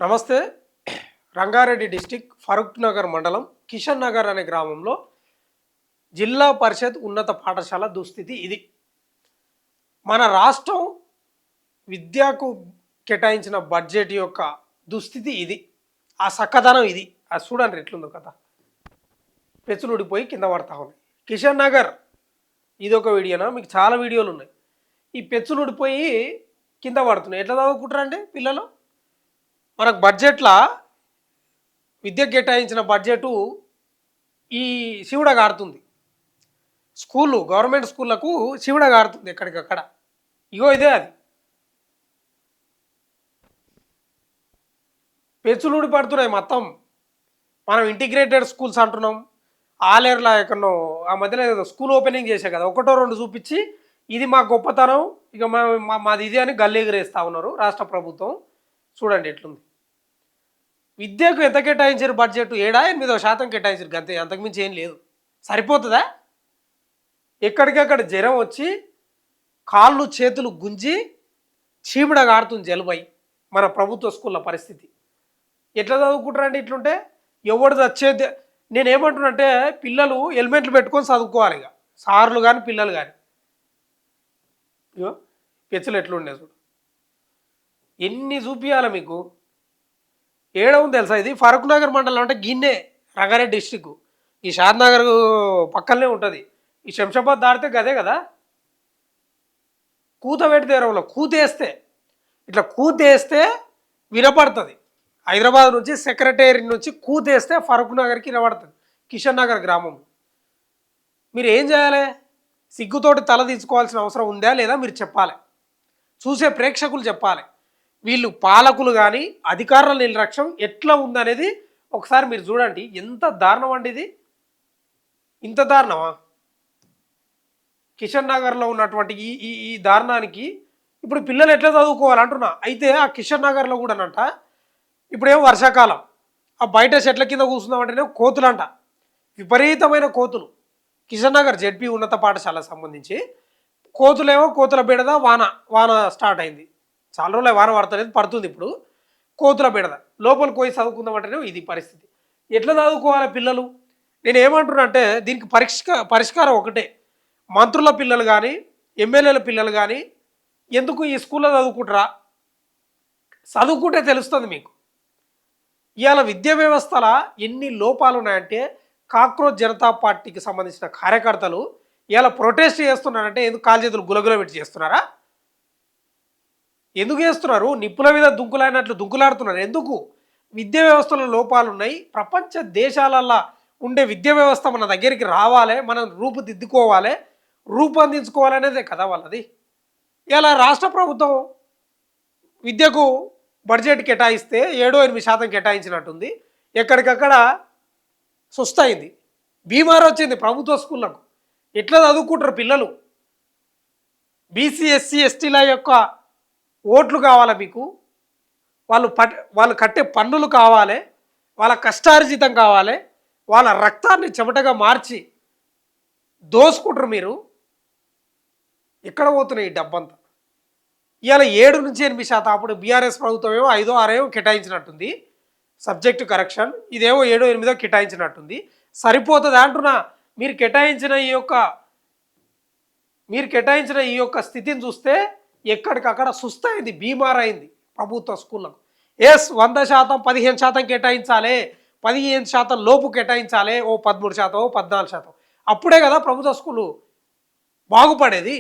నమస్తే. రంగారెడ్డి డిస్టిక్ ఫరూక్ నగర్ మండలం కిషన్ నగర్ అనే గ్రామంలో జిల్లా పరిషత్ ఉన్నత పాఠశాల దుస్థితి ఇది. మన రాష్ట్రం విద్యకు కేటాయించిన బడ్జెట్ యొక్క దుస్థితి ఇది. ఆ సక్కదనం ఇది. అది చూడండి ఎట్లుందో కదా, పెచ్చులు ఊడిపోయి కింద పడతా ఉన్నాయి. కిషన్ నగర్ ఇది ఒక వీడియోనా, మీకు చాలా వీడియోలు ఉన్నాయి. ఈ పెచ్చులు ఊడిపోయి కింద పడుతున్నాయి. ఎట్లా చదువుకుంటారండి పిల్లలు? మనకు బడ్జెట్లో విద్యకు కేటాయించిన బడ్జెటు ఈ శివుడ గారుతుంది. స్కూళ్ళు గవర్నమెంట్ స్కూళ్ళకు శివుడ గారుతుంది ఎక్కడికక్కడ. ఇగో ఇదే అది. పెచ్చులు ఊడి పడుతున్నాయి మొత్తం. మనం ఇంటిగ్రేటెడ్ స్కూల్స్ అంటున్నాం. ఆలేర్లా ఎక్కడో ఆ మధ్యలో ఏదో స్కూల్ ఓపెనింగ్ చేసే కదా, ఒకటో రెండు చూపించి ఇది మా గొప్పతనం, ఇక మాది ఇది అని గల్లెగిరేస్తూ ఉన్నారు రాష్ట్ర ప్రభుత్వం. చూడండి ఎట్లుంది. విద్యకు ఎంత కేటాయించారు బడ్జెట్? 7-8% కేటాయించారు అంతే, అంతకుమించి ఏం లేదు. సరిపోతుందా? ఎక్కడికక్కడ జ్వరం వచ్చి కాళ్ళు చేతులు గుంజి చీమిడ గాడుతుంది జలుబై. మన ప్రభుత్వ స్కూళ్ళ పరిస్థితి ఎట్లా చదువుకుంటారండి ఇట్లుంటే? ఎవడు చచ్చేది. నేనేమంటున్నంటే పిల్లలు హెల్మెట్లు పెట్టుకొని చదువుకోవాలి, ఇక సార్లు కానీ పిల్లలు కానీ. ఇగో పెచ్చులు ఎట్లుండే చూడు, ఎన్ని చూపించాలి మీకు. ఏడవుంది తెలుసా ఇది? ఫరూక్ నగర్ మండలం అంటే గిన్నె, రంగారెడ్డి డిస్టిక్. ఈ షాద్నగర్ పక్కనే ఉంటుంది. ఈ శంషాబాద్ దాటితే గదే కదా. కూత పెడితే ఎరవలో కూతేస్తే, ఇట్లా కూతేస్తే వినపడుతుంది. హైదరాబాద్ నుంచి సెక్రటరీ నుంచి కూతేస్తే ఫరూక్ నగర్కి వినపడుతుంది. కిషన్ నగర్ గ్రామం. మీరు ఏం చేయాలి? సిగ్గుతోటి తల తీసుకోవాల్సిన అవసరం ఉందా లేదా మీరు చెప్పాలి. చూసే ప్రేక్షకులు చెప్పాలి. వీళ్ళు పాలకులు కానీ అధికారుల నిర్లక్ష్యం ఎట్లా ఉందనేది ఒకసారి మీరు చూడండి. ఎంత దారుణం అండి ఇది. ఇంత దారుణమా? కిషన్ నగర్లో ఉన్నటువంటి ఈ ఈ ఈ దారుణానికి ఇప్పుడు పిల్లలు ఎట్లా చదువుకోవాలంటున్నా. అయితే ఆ కిషన్ నగర్లో కూడానంట ఇప్పుడేమో వర్షాకాలం, ఆ బయట చెట్ల కింద కూర్చుందామంటేనే కోతులంట, విపరీతమైన కోతులు. కిషన్ నగర్ జెడ్పీ ఉన్నత పాఠశాలకు సంబంధించి కోతులేమో కోతుల బెడద. వాన స్టార్ట్ అయింది. చాలా రోజులు వాన పడతలేదు, పడుతుంది ఇప్పుడు. కోతుల బెడద. లోపలికి పోయి చదువుకుందామంటేనే ఇది పరిస్థితి. ఎట్లా చదువుకోవాలి పిల్లలు? నేను ఏమంటున్నా అంటే దీనికి పరిష్కారం ఒకటే. మంత్రుల పిల్లలు కానీ ఎమ్మెల్యేల పిల్లలు కానీ ఎందుకు ఈ స్కూల్లో చదువుకుంటారా? చదువుకుంటే తెలుస్తుంది మీకు. ఇవాళ విద్యా వ్యవస్థలో ఎన్ని లోపాలు ఉన్నాయంటే కాక్రోచ్ జనతా పార్టీకి సంబంధించిన కార్యకర్తలు ఇవాళ ప్రొటెస్ట్ చేస్తున్నారంటే ఎందుకు కాలు చేతులు గులగుల పెట్టి చేస్తున్నారా? ఎందుకు చేస్తున్నారు? నిప్పుల మీద దుంకులైనట్లు దుంకులాడుతున్నారు. ఎందుకు? విద్యా వ్యవస్థలో లోపాలు ఉన్నాయి. ప్రపంచ దేశాలల్లో ఉండే విద్యా వ్యవస్థ మన దగ్గరికి రావాలి, మనం రూపుదిద్దుకోవాలి, రూపొందించుకోవాలనేదే కదా వాళ్ళది. ఇలా రాష్ట్ర ప్రభుత్వం విద్యకు బడ్జెట్ కేటాయిస్తే 7-8% కేటాయించినట్టుంది. ఎక్కడికక్కడ సుస్తయింది. బీమార్ వచ్చింది ప్రభుత్వ స్కూళ్ళకు. ఎట్లా చదువుకుంటారు పిల్లలు? బీసీ ఎస్సీ ఎస్టీల యొక్క ఓట్లు కావాలి మీకు. వాళ్ళు కట్టే పన్నులు కావాలి, వాళ్ళ కష్టార్జితం కావాలి, వాళ్ళ రక్తాన్ని చెమటగా మార్చి దోసుకుంటారు మీరు. ఎక్కడ పోతున్నాయి ఈ డబ్బంతా? ఇవాళ 7-8%. అప్పుడు బీఆర్ఎస్ ప్రభుత్వం ఏమో 5-6 కేటాయించినట్టుంది సబ్జెక్టు కరెక్షన్. ఇదేమో 7-8 కేటాయించినట్టుంది. సరిపోతుంది అంటున్నా. మీరు కేటాయించిన ఈ యొక్క స్థితిని చూస్తే ఎక్కడికక్కడ సుస్తయింది, బీమార్ అయింది ప్రభుత్వ స్కూళ్ళకు. 100% 15% కేటాయించాలి, 15% లోపు కేటాయించాలి, 13%, 14%. అప్పుడే కదా ప్రభుత్వ స్కూలు బాగుపడేది.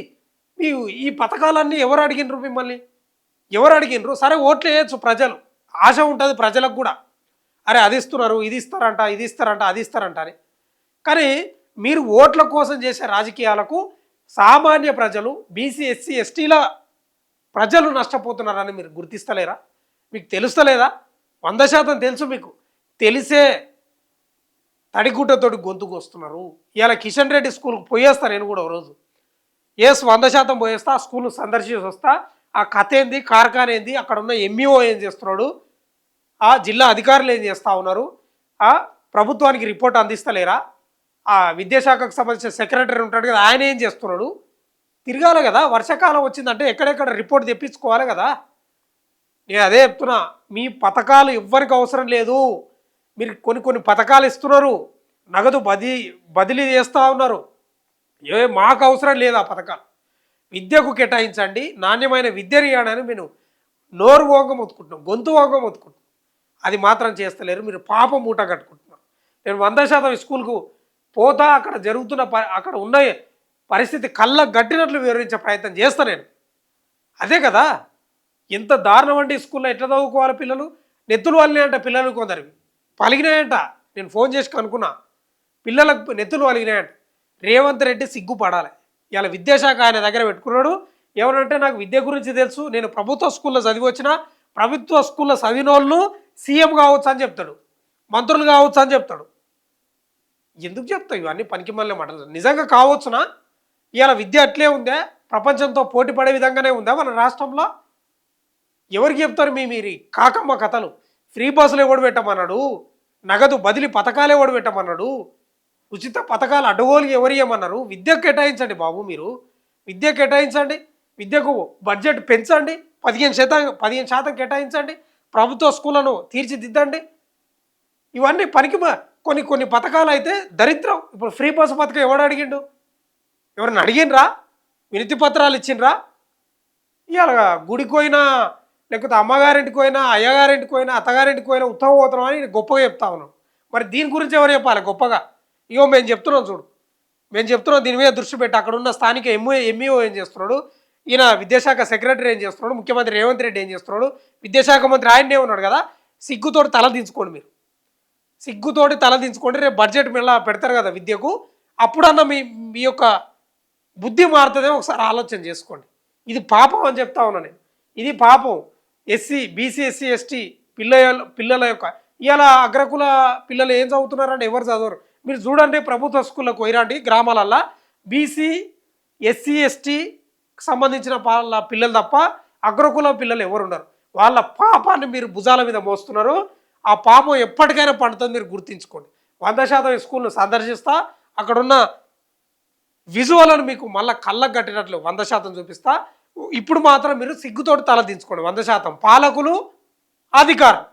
ఈ పథకాలన్నీ ఎవరు అడిగినరు మిమ్మల్ని? ఎవరు అడిగినరు? సరే ఓట్లు వేయచ్చు ప్రజలు, ఆశ ఉంటుంది ప్రజలకు కూడా. అరే అది ఇస్తున్నారు, ఇది ఇస్తారంట, ఇది ఇస్తారంట, అది ఇస్తారంట అని. కానీ మీరు ఓట్ల కోసం చేసే రాజకీయాలకు సామాన్య ప్రజలు, బీసీ ఎస్సీ ఎస్టీల ప్రజలు నష్టపోతున్నారని మీరు గుర్తిస్తలేరా? మీకు తెలుస్తలేదా? 100% తెలుసు మీకు. తెలిసే తడిగుడ్డతోటి గొంతుకు వస్తున్నారు. ఇవాళ కిషన్ రెడ్డి స్కూల్కి పోయేస్తా నేను కూడా రోజు. 100% పోయేస్తా, ఆ స్కూల్ను సందర్శించి వస్తా. ఆ కథ ఏంది, కార్ఖాన ఏంది, అక్కడ ఉన్న ఎంఈఓ ఏం చేస్తున్నాడు, ఆ జిల్లా అధికారులు ఏం చేస్తూ ఉన్నారు, ఆ ప్రభుత్వానికి రిపోర్ట్ అందిస్తలేరా? ఆ విద్యాశాఖకు సంబంధించిన సెక్రటరీ ఉంటాడు కదా, ఆయన ఏం చేస్తున్నాడు? తిరగాలి కదా. వర్షాకాలం వచ్చిందంటే ఎక్కడెక్కడ రిపోర్ట్ తెప్పించుకోవాలి కదా. నేను అదే చెప్తున్నా, మీ పథకాలు ఎవ్వరికి అవసరం లేదు. మీరు కొన్ని కొన్ని పథకాలు ఇస్తున్నారు, నగదు బదిలీ చేస్తూ ఉన్నారు. మాకు అవసరం లేదు ఆ పథకాలు. విద్యకు కేటాయించండి, నాణ్యమైన విద్య ఇవ్వడానికి మీరు నోరు ఓంగ మొత్తుకుంటున్నాం, గొంతు ఓంగ మొత్తుకుంటున్నాం. అది మాత్రం చేస్తలేరు. మీరు పాప మూట కట్టుకుంటున్నారు. నేను 100% స్కూల్కు పోతా, అక్కడ జరుగుతున్న అక్కడ ఉన్న పరిస్థితి కళ్ళకు గట్టినట్లు వివరించే ప్రయత్నం చేస్తా నేను. అదే కదా, ఎంత దారుణం అండి. స్కూల్లో ఎట్లా చదువుకోవాలి పిల్లలు? నెత్తులు వలినాయంట పిల్లలు, కొందరివి పలిగినాయంట. నేను ఫోన్ చేసి కనుక్కున్నా, పిల్లలకు నెత్తులు వలిగినాయంట. రేవంత్ రెడ్డి సిగ్గుపడాలి. ఇలా విద్యాశాఖ ఆయన దగ్గర పెట్టుకున్నాడు. ఏమనంటే నాకు విద్య గురించి తెలుసు, నేను ప్రభుత్వ స్కూల్లో చదివి వచ్చిన, ప్రభుత్వ స్కూల్లో చదివిన వాళ్ళు సీఎం కావచ్చు అని చెప్తాడు, మంత్రులు కావచ్చు అని చెప్తాడు. ఎందుకు చెప్తావు ఇవన్నీ పనికి మళ్ళీ మాటలు? నిజంగా కావచ్చునా? ఇవాళ విద్య అట్లే ఉందా? ప్రపంచంతో పోటీ పడే విధంగానే ఉందా మన రాష్ట్రంలో? ఎవరికి చెప్తారు మీరు కాకమ్మ కథలు? ఫ్రీ బస్సులు ఎవడు పెట్టమన్నాడు? నగదు బదిలీ పథకాలు ఎవడు పెట్టమన్నాడు? ఉచిత పథకాలు అడ్డగోలు ఎవరు ఇవ్వమన్నారు? విద్యకు కేటాయించండి బాబు, మీరు విద్య కేటాయించండి, విద్యకు బడ్జెట్ పెంచండి, 15% కేటాయించండి, ప్రభుత్వ స్కూళ్ళను తీర్చిదిద్దండి. ఇవన్నీ పనికి కొన్ని పథకాలు అయితే దరిద్రం. ఇప్పుడు ఫ్రీ బస్సు పథకం ఎవడు అడిగిండు? ఎవరిని అడిగినరా? వినతి పత్రాలు ఇచ్చిండ్రా? ఇవాళ గుడికి పోయినా, లేకపోతే అమ్మగారింటికి పోయినా, అయ్యగారింటికి పోయినా, అత్తగారింటికి పోయినా ఉత్తమ పోతున్నాం అని గొప్పగా చెప్తా ఉన్నాం. మరి దీని గురించి ఎవరు చెప్పాలి గొప్పగా? ఇగో మేము చెప్తున్నాం చూడు, మేము చెప్తున్నాం, దీని మీద దృష్టి పెట్టి. అక్కడ ఉన్న స్థానిక ఎంఈఓ ఏం చేస్తున్నాడు, ఈయన విద్యాశాఖ సెక్రటరీ ఏం చేస్తున్నాడు, ముఖ్యమంత్రి రేవంత్ రెడ్డి ఏం చేస్తున్నాడు, విద్యాశాఖ మంత్రి ఆయన్నే ఉన్నాడు కదా. సిగ్గుతోటి తల దించుకోండి, మీరు సిగ్గుతోటి తల దించుకోండి. రేపు బడ్జెట్ మీద పెడతారు కదా విద్యకు, అప్పుడన్నా మీ యొక్క బుద్ధి మారుతుందేమో ఒకసారి ఆలోచన చేసుకోండి. ఇది పాపం అని చెప్తా ఉన్నా నేను. ఇది పాపం. బీసీ ఎస్సీ ఎస్టీ పిల్లల యొక్క ఇవాళ అగ్రకుల పిల్లలు ఏం చదువుతున్నారంటే ఎవరు చదవరు. మీరు చూడండి, ప్రభుత్వ స్కూళ్ళకు పోయిరండి గ్రామాలల్లో, బీసీ ఎస్సీ ఎస్టీకి సంబంధించిన పిల్లలు తప్ప అగ్రకుల పిల్లలు ఎవరు ఉండరు. వాళ్ళ పాపాన్ని మీరు భుజాల మీద మోస్తున్నారు. ఆ పాపం ఎప్పటికైనా పండుతుంది, మీరు గుర్తించుకోండి. 100% స్కూల్ను సందర్శిస్తా, అక్కడున్న విజువల్ను మీకు మళ్ళీ కళ్ళకు కట్టినట్లు 100% చూపిస్తా. ఇప్పుడు మాత్రం మీరు సిగ్గుతోటి తల దించుకోండి 100%. పాలకులు, అధికారం